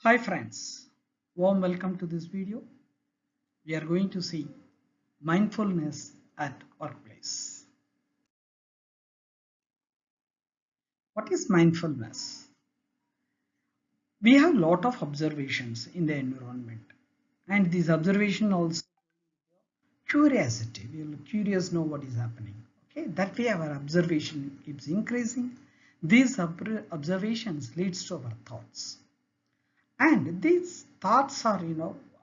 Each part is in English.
Hi friends, warm welcome to this video. We are going to see mindfulness at workplace. What is mindfulness? We have a lot of observations in the environment, and these observation also curiosity. We will curious know what is happening. Okay, that way our observation keeps increasing. These observations leads to our thoughts. And these thoughts are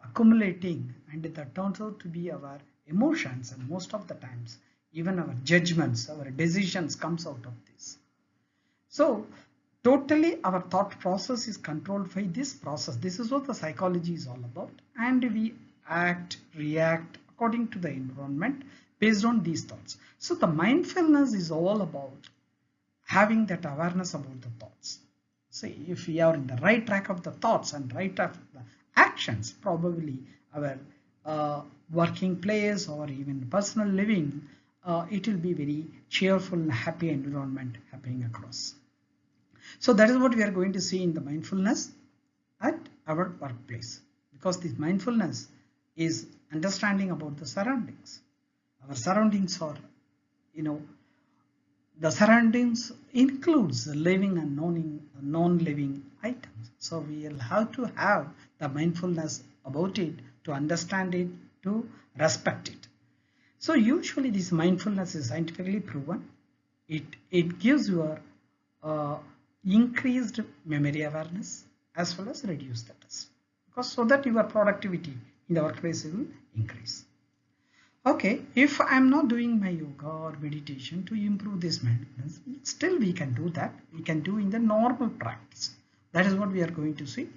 accumulating, and that turns out to be our emotions, and most of the times even our judgments, our decisions comes out of this. So totally our thought process is controlled by this process. This is what the psychology is all about, and we act, react according to the environment based on these thoughts. So the mindfulness is all about having that awareness about the thoughts. See, if we are in the right track of the thoughts and right track of the actions, probably our working place or even personal living, it will be very cheerful and happy environment happening across. So that is what we are going to see in the mindfulness at our workplace, because this mindfulness is understanding about the surroundings. Our surroundings are, you know, the surroundings includes living and non-living items. So we will have to have the mindfulness about it, to understand it, to respect it. So usually this mindfulness is scientifically proven. It gives your increased memory awareness as well as reduce the stress, because so that your productivity in the workplace will increase. Okay, if I'm not doing my yoga or meditation to improve this mindfulness, still we can do that. We can do in the normal practice. That is what we are going to see.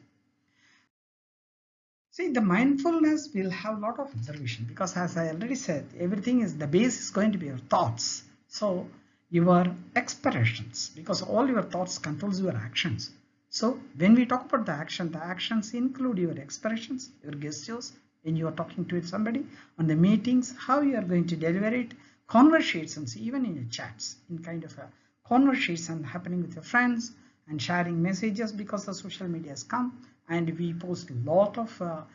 See, the mindfulness will have a lot of observation, because as I already said, everything is the base is going to be your thoughts. So your expressions, because all your thoughts controls your actions. So when we talk about the actions include your expressions, your gestures, when you are talking to somebody, on the meetings, how you are going to deliver it, conversations, even in your chats, in kind of a conversation happening with your friends, and sharing messages, because the social media has come and we post a lot of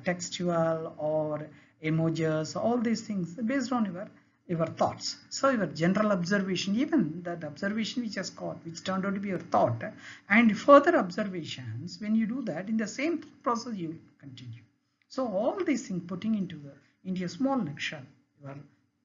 textual or emojis, all these things based on your thoughts. So your general observation, even that observation which has caught, which turned out to be your thought, and further observations, when you do that in the same process, you continue. So all these things putting into a small nutshell, your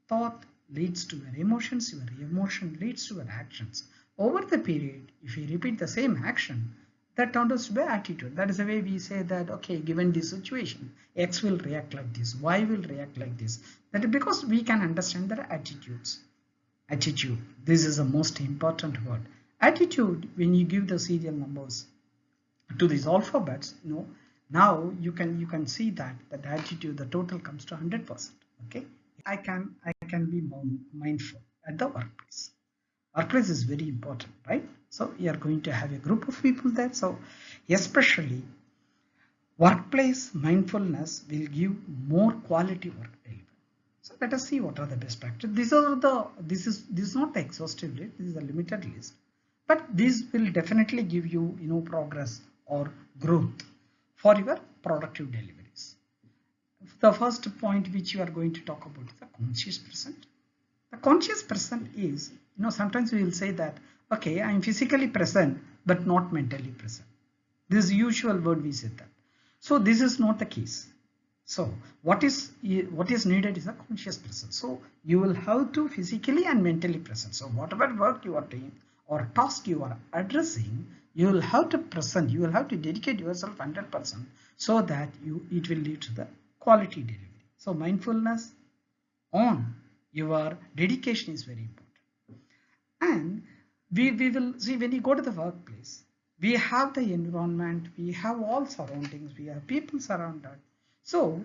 thought leads to your emotions, your emotion leads to your actions. Over the period, if you repeat the same action, that turns out to be attitude. That is the way we say that, okay, given this situation, X will react like this, Y will react like this. That is because we can understand their attitudes. Attitude, this is the most important word. Attitude, when you give the serial numbers to these alphabets, now you can see that the attitude, the total comes to 100%. Okay, I can be more mindful at the workplace. Workplace is very important, right? So you are going to have a group of people there. So especially workplace mindfulness will give more quality work delivery. So let us see what are the best practices. This is not the exhaustive list. This is a limited list, but this will definitely give you progress or growth for your productive deliveries. The first point which you are going to talk about is the conscious present. The conscious present is, sometimes we will say that, okay, I'm physically present but not mentally present. This is usual word we said that. So this is not the case. So what is needed is a conscious presence. So you will have to physically and mentally present. So whatever work you are doing or task you are addressing, you will have to present. You will have to dedicate yourself 100%, so that it will lead to the quality delivery. So mindfulness on your dedication is very important. And we will see, when you go to the workplace, we have the environment, we have all surroundings, we have people surrounded. So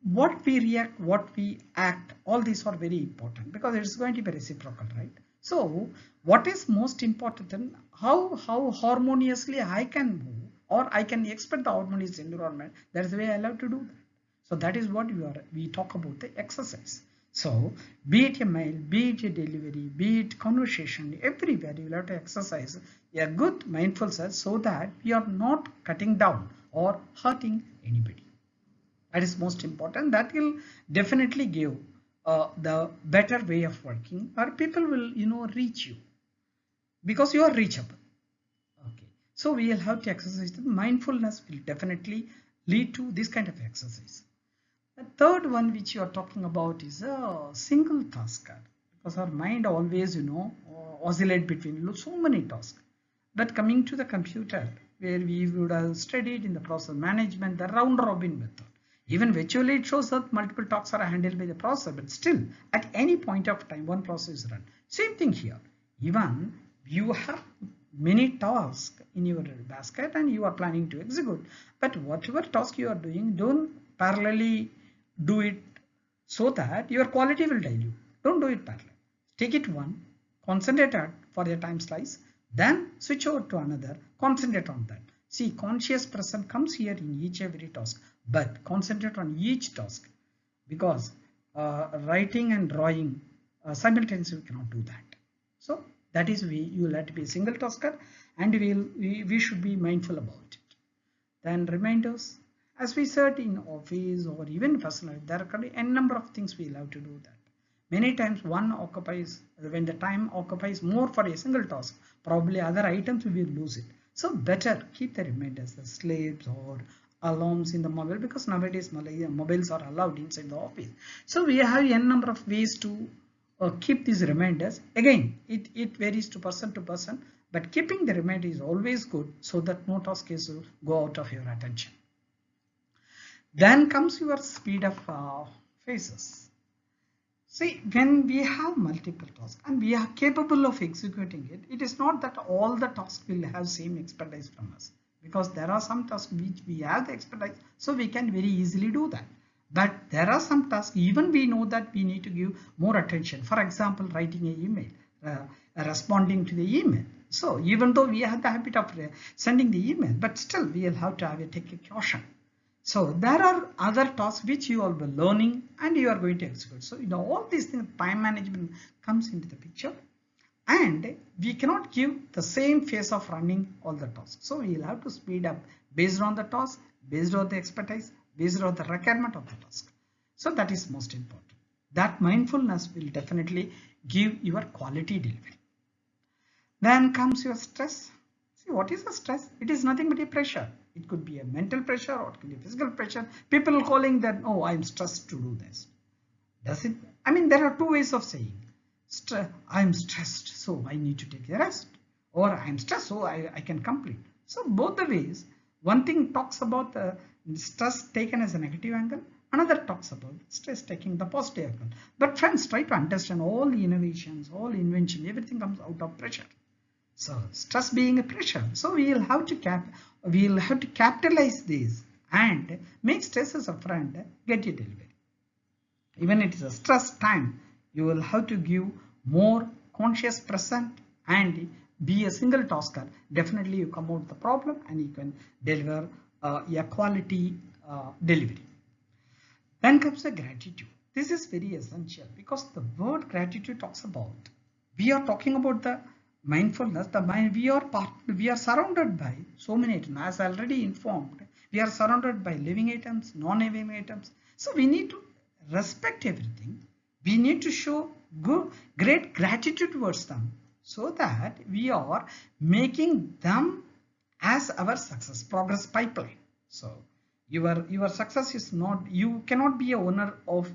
what we react, what we act, all these are very important, because it's going to be reciprocal, right? So what is most important, and how harmoniously I can move, or I can expect the harmonious environment. That is the way I love to do that. So that is what we talk about the exercise. So be it a mail, be it a delivery, be it conversation, everywhere you will have to exercise a good mindful sense so that we are not cutting down or hurting anybody. That is most important. That will definitely give the better way of working, or people will reach you because you are reachable. Okay, so we will have to exercise. The mindfulness will definitely lead to this kind of exercise. The third one which you are talking about is a single tasker, because our mind always oscillate between so many tasks. But coming to the computer, where we would have studied in the process management, the round robin method. Even virtually it shows that multiple tasks are handled by the processor, but still at any point of time one process is run. Same thing here. Even you have many tasks in your basket and you are planning to execute, but whatever task you are doing, don't parallelly do it so that your quality will dilute. Don't do it parallel. Take it one, concentrate on for a time slice, then switch over to another, concentrate on that. See, conscious present comes here in each every task, but concentrate on each task, because writing and drawing simultaneously we cannot do that. So that is you will have to be a single tasker, and we should be mindful about it. Then reminders, as we said in office or even personal, there are n number of things we'll have to do that. Many times one occupies, when the time occupies more for a single task, probably other items we will lose it. So better keep the reminders, the slates or alarms in the mobile, because nowadays mobiles are allowed inside the office. So we have n number of ways to keep these reminders. Again, it varies to person, but keeping the reminder is always good so that no task is go out of your attention. Then comes your speed of phases. See, when we have multiple tasks and we are capable of executing it, it is not that all the tasks will have same expertise from us, because there are some tasks which we have the expertise, so we can very easily do that. But there are some tasks even we know that we need to give more attention. For example, writing an email, responding to the email. So even though we have the habit of sending the email, but still we will have to take a caution. So there are other tasks which you will be learning and you are going to execute. So all these things, time management comes into the picture, and we cannot give the same phase of running all the tasks. So we will have to speed up based on the task, based on the expertise, based on the requirement of the task. So that is most important. That mindfulness will definitely give your quality delivery. Then comes your stress. See, what is the stress? It is nothing but a pressure. It could be a mental pressure or it could be physical pressure. People calling that, oh, I'm stressed to do this. Does it? I mean, there are two ways of saying. I'm stressed, so I need to take a rest. Or I'm stressed, so I can complete. So both the ways, one thing talks about the stress taken as a negative angle, another talks about stress taking the positive angle. But friends, try to understand all the innovations, all invention, everything comes out of pressure. So stress being a pressure, so we'll have to capitalize this and make stress as a friend, get it delivery. Even it is a stress time, you will have to give more conscious present and be a single tasker. Definitely you come out of the problem and you can deliver a quality delivery. Then comes the gratitude. This is very essential, because the word gratitude talks about, we are talking about the mindfulness, the mind, we are surrounded by so many items. As already informed, we are surrounded by living items, non-living items. So we need to respect everything. We need to show great gratitude towards them, so that we are making them as our success progress pipeline. So your success is not, you cannot be a owner of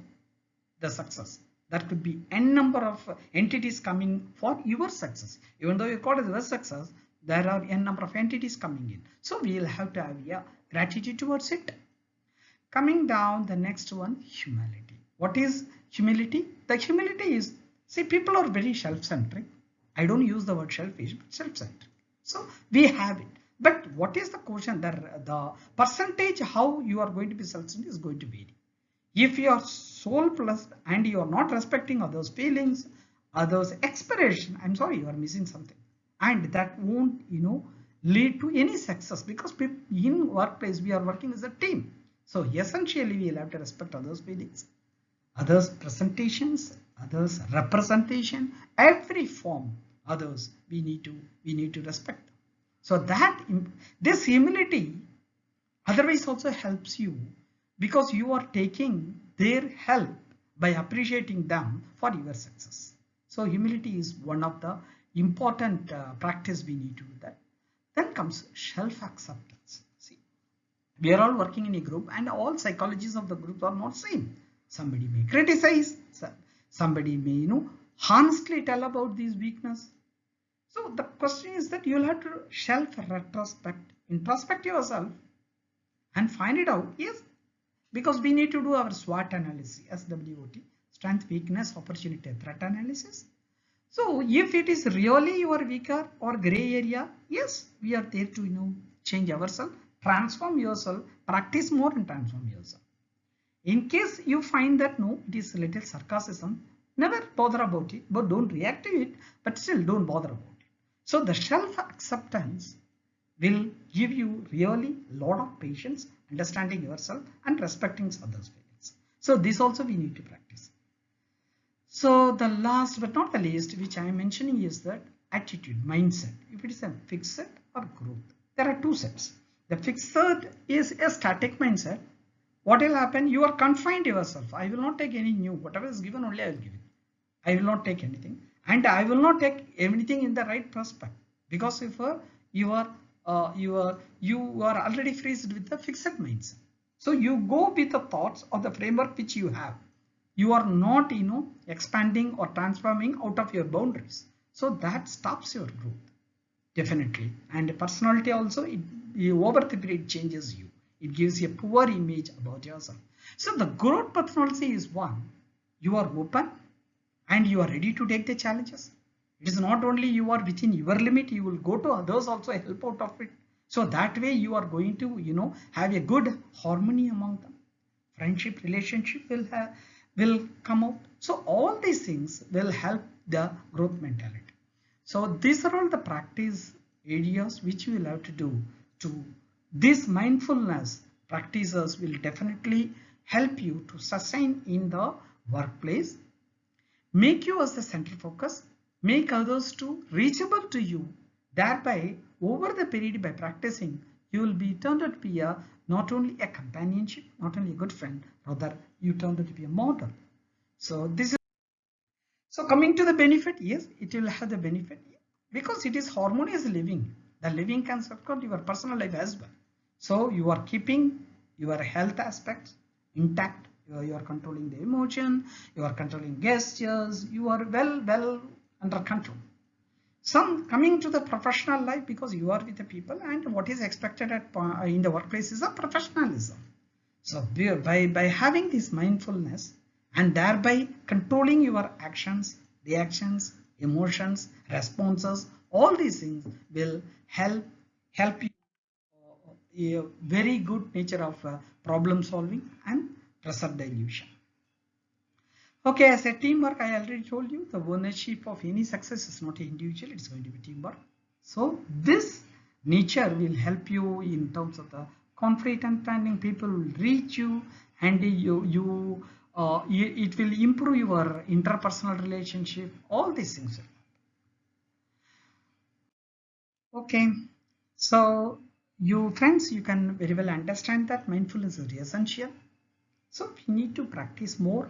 the success. There could be n number of entities coming for your success. Even though you call it your success, there are n number of entities coming in. So we will have to have gratitude towards it. Coming down, the next one, humility. What is humility? The humility is, see, people are very self-centric. I don't use the word selfish, but self-centric. So we have it. But what is the question? The percentage how you are going to be self-centric is going to vary. If you are soul plus and you are not respecting others' feelings, others' expiration, I'm sorry, you are missing something. And that won't, lead to any success, because in workplace we are working as a team. So essentially we will have to respect others' feelings. others presentations, others representation, every form, others we need to respect. So that this humility otherwise also helps you, because you are taking their help by appreciating them for your success. So humility is one of the important practice we need to do that. Then comes self-acceptance. See, we are all working in a group and all psychologies of the group are not same. Somebody may criticize, somebody may honestly tell about these weakness. So the question is that you'll have to self-retrospect, introspect yourself and find it out. Yes, because we need to do our SWOT analysis, SWOT, strength, weakness, opportunity, threat analysis. So if it is really your weaker or gray area, yes, we are there to change ourselves, transform yourself, practice more and transform yourself. In case you find that no, it is a little sarcasm, never bother about it, but don't react to it, but still don't bother about it. So the self-acceptance will give you really a lot of patience, understanding yourself and respecting others' feelings. So this also we need to practice. So the last but not the least, which I am mentioning, is that attitude, mindset. If it is a fixed or growth, there are two sets. The fixed is a static mindset. What will happen? You are confined yourself. I will not take any new. Whatever is given, only I will give it. I will not take anything, and I will not take everything in the right prospect, because if you are already freezed with the fixed mindset. So you go with the thoughts or the framework which you have. You are not expanding or transforming out of your boundaries. So that stops your growth, definitely. And personality also, over the period changes you. It gives you a poor image about yourself. So the growth personality is one. You are open and you are ready to take the challenges. It is not only you are within your limit, you will go to others also, help out of it. So that way you are going to have a good harmony among them. Friendship, relationship will come out. So all these things will help the growth mentality. So these are all the practice areas which you will have to do. To this mindfulness practices will definitely help you to sustain in the workplace, make you as the central focus, make others to reachable to you. Thereby, over the period, by practicing, you will be turned out to be not only a companionship, not only a good friend, rather you turned out to be a model. So this is, so coming to the benefit, yes, it will have the benefit because it is harmonious living. The living can support your personal life as well. So you are keeping your health aspects intact. You are controlling the emotion, you are controlling gestures, you are well under control. Some coming to the professional life, because you are with the people and what is expected in the workplace is a professionalism. So by having this mindfulness and thereby controlling your actions, reactions, emotions, responses, all these things will help you a very good nature of problem solving and pressure dilution. Okay, as a teamwork, I already told you the ownership of any success is not individual, it's going to be teamwork. So this nature will help you in terms of the conflict understanding. People will reach you and it will improve your interpersonal relationship, all these things. Okay, so you friends, you can very well understand that mindfulness is essential. So we need to practice more.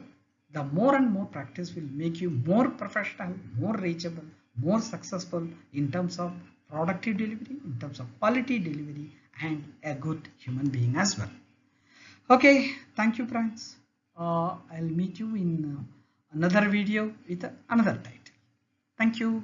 The more and more practice will make you more professional, more reachable, more successful in terms of productive delivery, in terms of quality delivery, and a good human being as well. Okay, thank you friends. I'll meet you in another video with another title. Thank you.